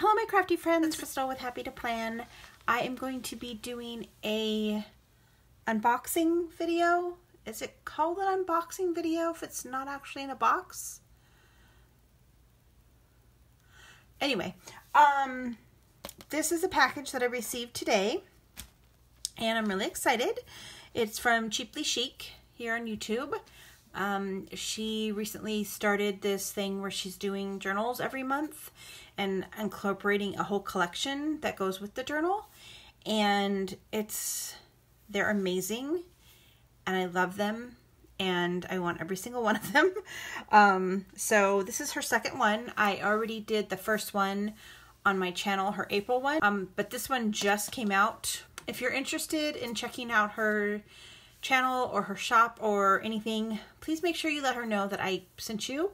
Hello my crafty friends, it's Crystal with Happy to Plan. I am going to be doing a unboxing video. Is it called an unboxing video if it's not actually in a box? Anyway, this is a package that I received today and I'm really excited. It's from Chic here on YouTube. She recently started this thing where she's doing journals every month and incorporating a whole collection that goes with the journal, and they're amazing and I love them and I want every single one of them. So this is her second one. I already did the first one on my channel, her April one, but this one just came out. If you're interested in checking out her channel or her shop or anything, please make sure you let her know that I sent you.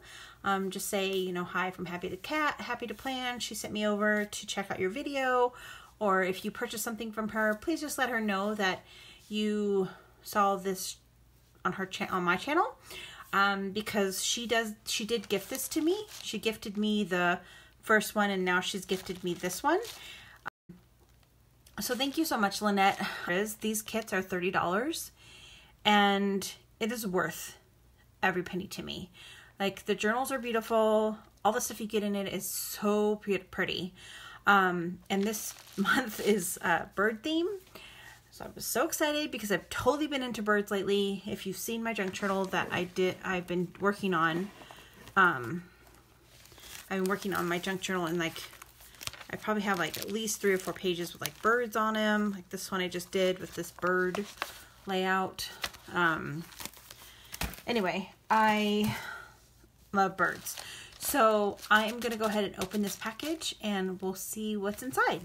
Just say, you know, hi from Happy to Plan. She sent me over to check out your video. Or if you purchase something from her, please just let her know that you saw this on her on my channel, because she did gift this to me. She gifted me the first one and now she's gifted me this one. So thank you so much, Lynette. These kits are $30 and it is worth every penny to me. Like, the journals are beautiful. All the stuff you get in it is so pretty. And this month is bird theme. So I was so excited because I've totally been into birds lately. If you've seen my junk journal that I've been working on. I've been working on my junk journal, and like, I probably have like at least 3 or 4 pages with like birds on them. Like this one I just did with this bird layout. Anyway, I love birds. So I am going to go ahead and open this package and we'll see what's inside.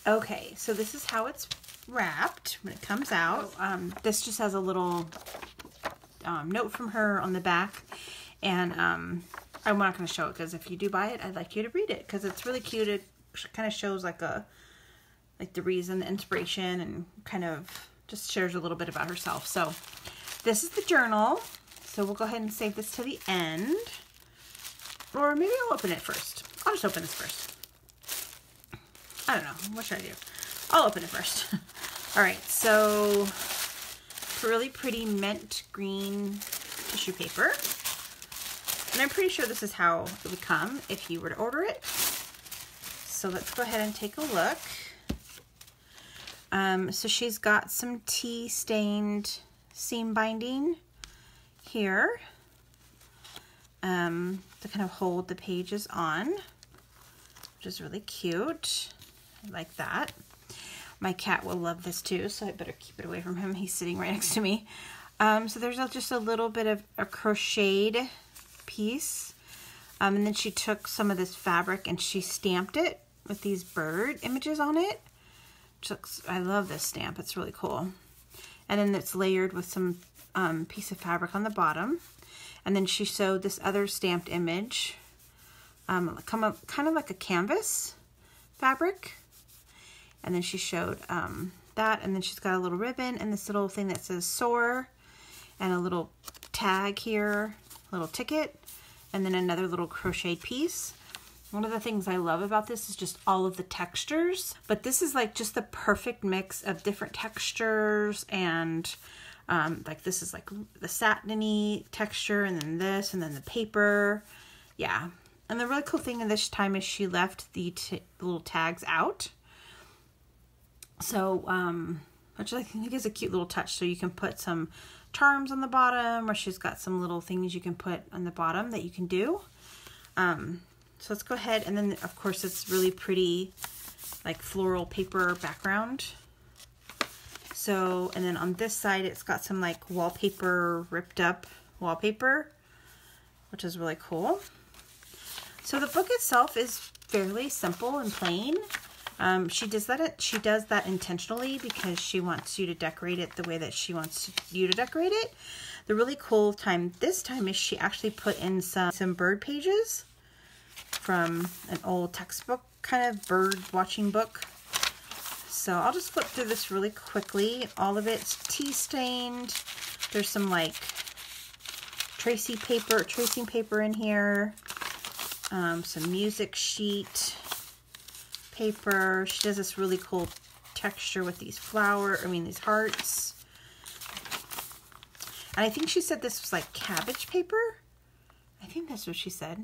Okay, so this is how it's wrapped when it comes out. This just has a little note from her on the back, and I'm not going to show it because if you do buy it, I'd like you to read it because it's really cute. It kind of shows like the reason, the inspiration, and kind of just shares a little bit about herself. So this is the journal. So we'll go ahead and save this to the end, or maybe I'll open it first. I'll just open this first. I don't know. What should I do? I'll open it first. All right. So really pretty mint green tissue paper. And I'm pretty sure this is how it would come if you were to order it. So let's go ahead and take a look. So she's got some tea stained seam binding here to kind of hold the pages on, which is really cute. I like that. My cat will love this too, so I better keep it away from him. He's sitting right next to me. So there's just a little bit of a crocheted piece. And then she took some of this fabric and she stamped it with these bird images on it. I love this stamp. It's really cool. And then it's layered with some piece of fabric on the bottom. And then she sewed this other stamped image, kind of like a canvas fabric. And then she showed that, and then she's got a little ribbon and this little thing that says Soar, and a little tag here, a little ticket, and then another little crocheted piece. One of the things I love about this is just all of the textures, but this is like just the perfect mix of different textures, and like this is like the satiny texture, and then this, and then the paper. Yeah. And the really cool thing this time is she left the little tags out. So, which I think is a cute little touch. So you can put some charms on the bottom, or she's got some little things you can put on the bottom that you can do. So let's go ahead, and then of course it's really pretty, like floral paper background. So, and then on this side it's got some like wallpaper, ripped up wallpaper, which is really cool. So the book itself is fairly simple and plain. She does that intentionally because she wants you to decorate it the way that she wants you to decorate it. The really cool this time is she actually put in some bird pages from an old textbook, kind of bird watching book. So I'll just flip through this really quickly. All of it's tea stained. There's some like tracing paper in here. Some music sheet paper. She does this really cool texture with these these hearts. And I think she said this was like cabbage paper. I think that's what she said.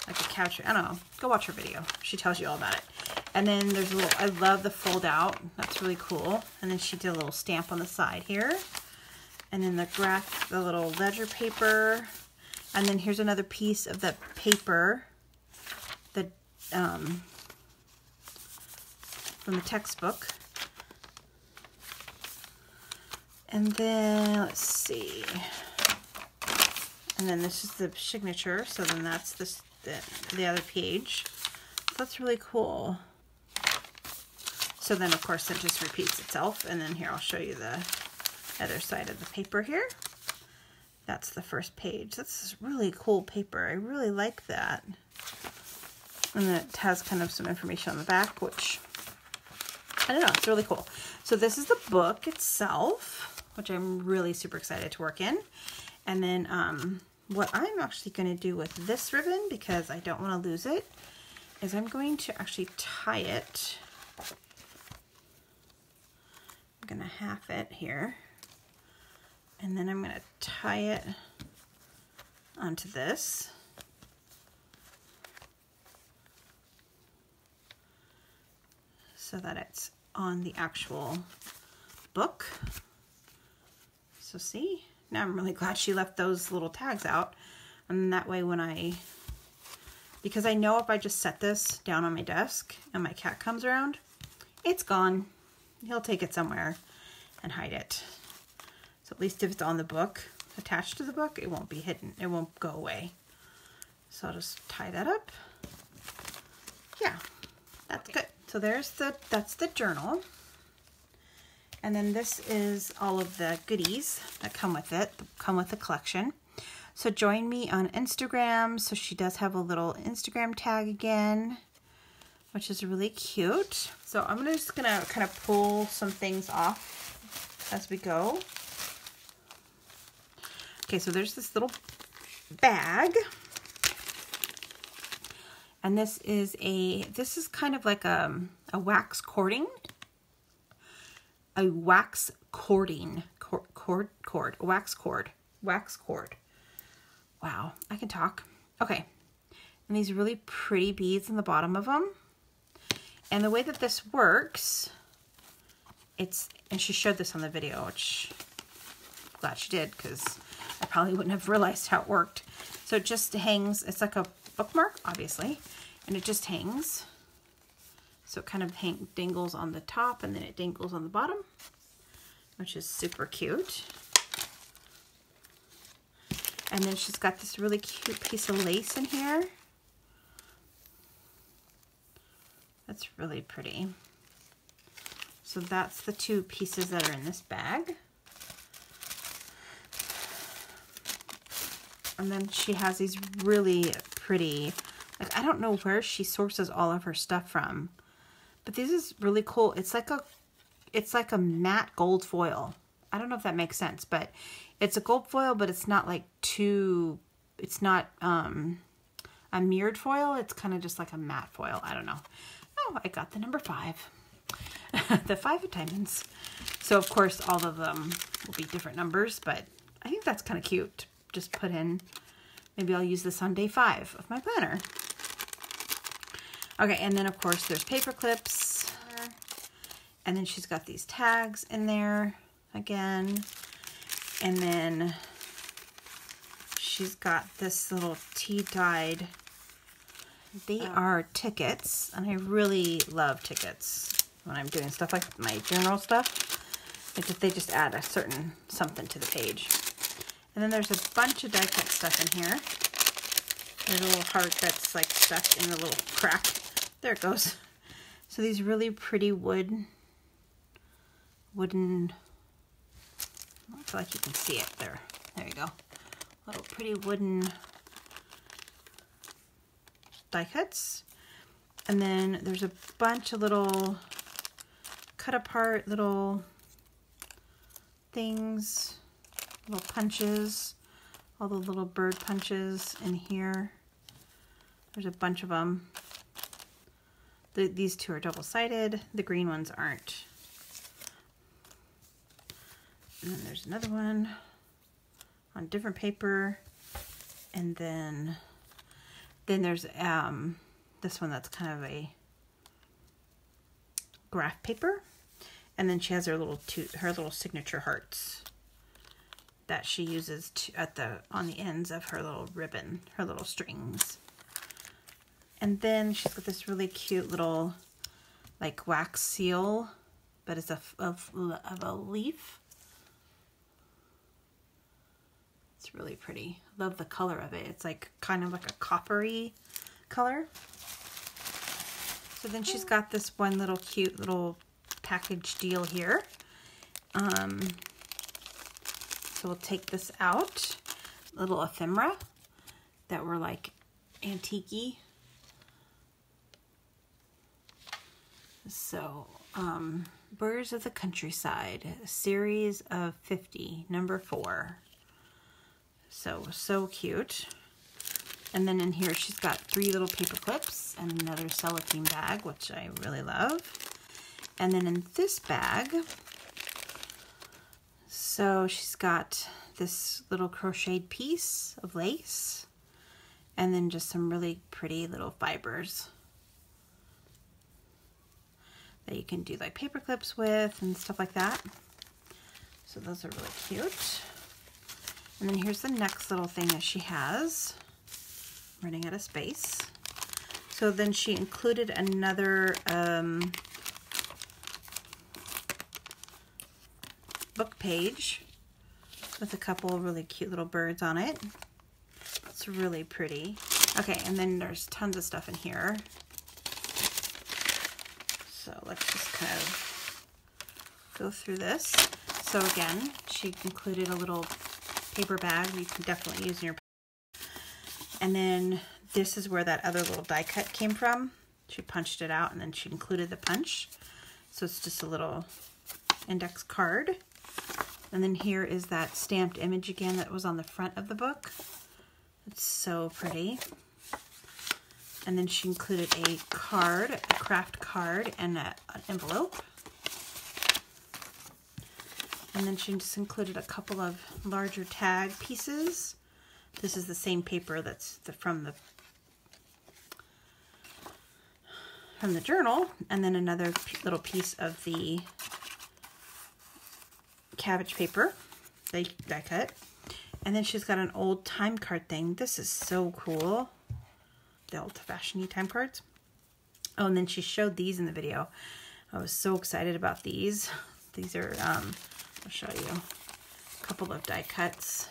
Like a cabbage, I don't know. Go watch her video. She tells you all about it. And then there's a little, I love the fold out. That's really cool. And then she did a little stamp on the side here. And then the little ledger paper. And then here's another piece of the paper that from the textbook. And then let's see. And then this is the signature. So then that's the other page. So that's really cool. So then of course it just repeats itself. And then here I'll show you the other side of the paper here. That's the first page. That's really cool paper. I really like that. And then it has kind of some information on the back, which, I don't know, it's really cool. So this is the book itself, which I'm really super excited to work in. And then what I'm actually going to do with this ribbon, because I don't want to lose it, is I'm going to actually tie it. I'm going to half it here. And then I'm going to tie it onto this. So that it's on the actual book. So see, now I'm really glad she left those little tags out. And that way when because I know if I just set this down on my desk and my cat comes around, it's gone. He'll take it somewhere and hide it. So at least if it's on the book, attached to the book, it won't be hidden. It won't go away. So I'll just tie that up. Yeah, that's good. So that's the journal. And then this is all of the goodies that come with it, come with the collection. So join me on Instagram. So she does have a little Instagram tag again, which is really cute. So I'm just gonna kind of pull some things off as we go. Okay, so there's this little bag. And this is kind of like a wax cording. Wax cord. Wow, I can talk. Okay, and these really pretty beads in the bottom of them. And the way that this works, and she showed this on the video, which I'm glad she did, because I probably wouldn't have realized how it worked. So it just hangs, it's like a bookmark, obviously, and it just hangs. So it kind of dangles on the top and then it dangles on the bottom, which is super cute. And then she's got this really cute piece of lace in here. That's really pretty. So that's the two pieces that are in this bag. And then she has these really pretty, like, I don't know where she sources all of her stuff from, but this is really cool. It's like a matte gold foil. I don't know if that makes sense, but it's a gold foil, but it's not like it's not a mirrored foil. It's kind of just like a matte foil. I don't know. Oh, I got the number 5. The 5 of diamonds. So of course all of them will be different numbers, but I think that's kind of cute. Just put in, maybe I'll use this on day 5 of my planner. Okay, and then of course there's paper clips. And then she's got these tags in there again. And then she's got this little tea-dyed, they are tickets, and I really love tickets when I'm doing stuff like my journal stuff. They just add a certain something to the page. And then there's a bunch of die cut stuff in here. There's a little heart that's like stuck in the little crack. There it goes. So these really pretty wooden, I don't feel like you can see it there. There you go. Little pretty wooden die cuts. And then there's a bunch of little cut apart little things, little punches, all the little bird punches in here. There's a bunch of them. These two are double-sided. The green ones aren't. And then there's another one on different paper. And then there's this one that's kind of a graph paper. And then she has her little signature hearts that she uses on the ends of her little ribbon, her little strings. And then she's got this really cute little like wax seal, but it's of a leaf. It's really pretty. Love the color of it. It's like kind of like a coppery color. So then she's got this one little cute little package deal here. So we'll take this out. Little ephemera that were like antique-y. So, Birds of the Countryside, a series of 50, number 4. So cute. And then in here she's got 3 little paper clips and another cellophane bag, which I really love. And then in this bag, so she's got this little crocheted piece of lace and then just some really pretty little fibers that you can do like paper clips with and stuff like that. So those are really cute. And then here's the next little thing that she has. Running out of space. So then she included another book page with a couple really cute little birds on it. It's really pretty. Okay, and then there's tons of stuff in here. So let's just kind of go through this. So again, she included a little paper bag you can definitely use in your. And then this is where that other little die cut came from. She punched it out and then she included the punch. So it's just a little index card. And then here is that stamped image again that was on the front of the book. It's so pretty. And then she included a card, a craft card, and an envelope. And then she just included a couple of larger tag pieces. This is the same paper that's from the journal, and then another little piece of the cabbage paper they die cut. And then she's got an old time card thing. This is so cool. The old-fashioned time cards. Oh, and then she showed these in the video. I was so excited about these. These are, I'll show you a couple of die cuts.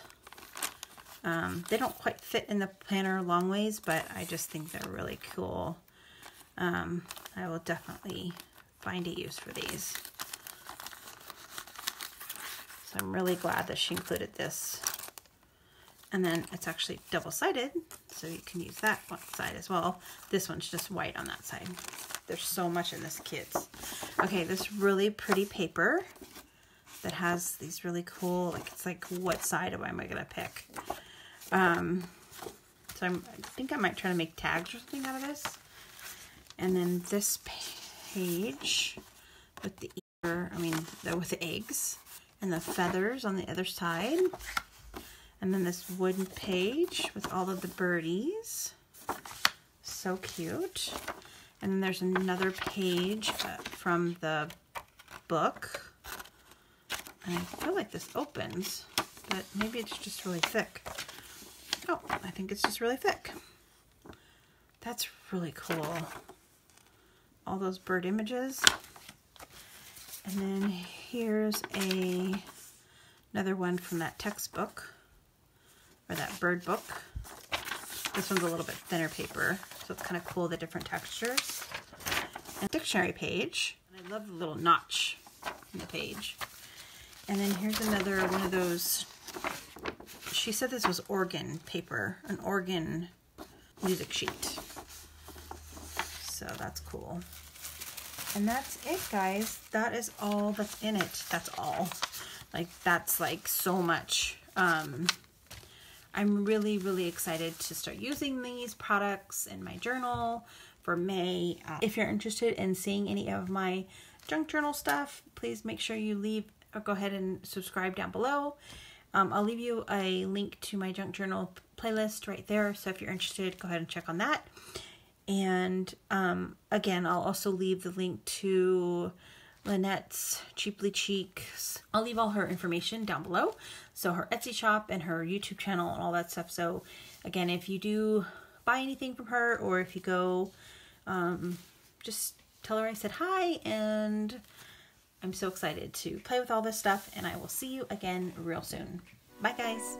They don't quite fit in the planner long ways, but I just think they're really cool. I will definitely find a use for these. So I'm really glad that she included this. And then it's actually double-sided, so you can use that one side as well. This one's just white on that side. There's so much in this, kids. Okay, this really pretty paper that has these really cool, like, it's like, what side am I gonna pick? So I think I might try to make tags or something out of this. And then this page with the ear, with the eggs and the feathers on the other side. And then this wooden page with all of the birdies. So cute. And then there's another page from the book. And I feel like this opens, but maybe it's just really thick. Oh, I think it's just really thick. That's really cool. All those bird images. And then here's another one from that textbook, or that bird book. This one's a little bit thinner paper, so it's kind of cool, the different textures. And a dictionary page. And I love the little notch in the page. And then here's another one of those, she said this was organ paper, an organ music sheet. So that's cool. And that's it, guys. That is all that's in it. That's all. Like, that's like so much. I'm really, really excited to start using these products in my journal for May. If you're interested in seeing any of my junk journal stuff, please make sure you leave or go ahead and subscribe down below. I'll leave you a link to my junk journal playlist right there. So if you're interested, go ahead and check on that. And again, I'll also leave the link to Lynette's Cheaply Cheeks. I'll leave all her information down below. So her Etsy shop and her YouTube channel and all that stuff. So again, if you do buy anything from her, or if you go, just tell her I said hi, and I'm so excited to play with all this stuff, and I will see you again real soon. Bye, guys.